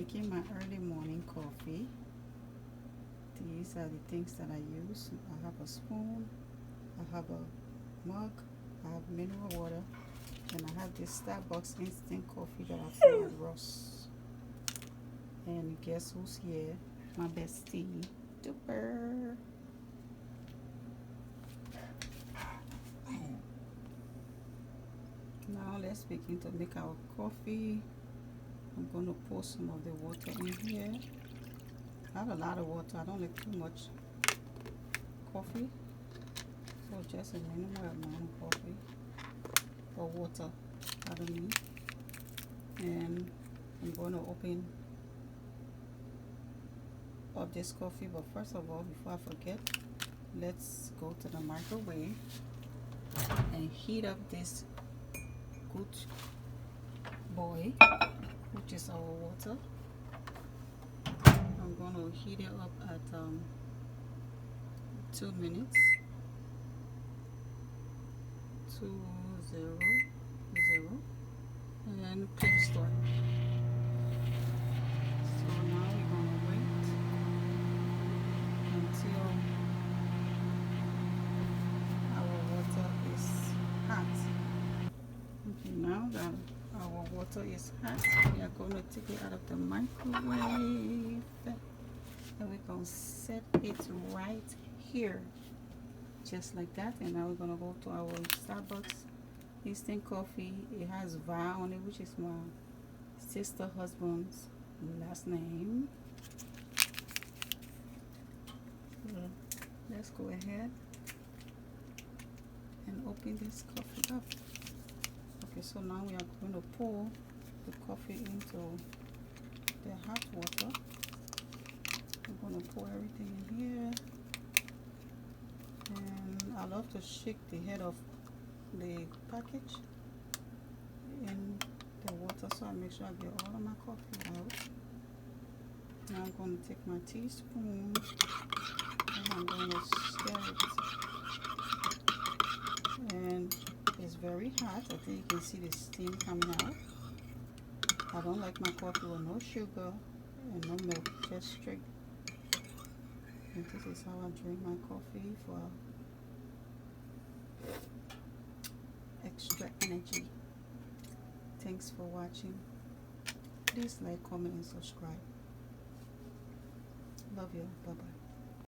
Making my early morning coffee. These are the things that I use. I have a spoon, I have a mug, I have mineral water, and I have this Starbucks instant coffee that I found at Ross. And guess who's here? My bestie, Duper. Now let's begin to make our coffee. I'm going to pour some of the water in here. I have a lot of water. I don't like too much coffee, so just a minimal amount of coffee or water, pardon me. And I'm going to open up this coffee, but first of all, before I forget, let's go to the microwave and heat up this good boy, which is our water. I'm going to heat it up at 2 minutes. 200, and click start. So now we're going to wait until our water is hot. Okay, now that our water is hot, we are going to take it out of the microwave and we're going to set it right here, just like that. And now we're going to go to our Starbucks instant coffee. It has Va on it, which is my sister husband's last name. Let's go ahead and open this coffee up. Okay, so now we are going to pour the coffee into the hot water. I'm going to pour everything in here, and I love to shake the head of the package in the water so I make sure I get all of my coffee out. Now I'm going to take my teaspoon and I'm going to stir it. And it's very hot. I think you can see the steam coming out. I don't like my coffee with no sugar and no milk, just straight. And this is how I drink my coffee for extra energy. Thanks for watching. Please like, comment, and subscribe. Love you. Bye bye.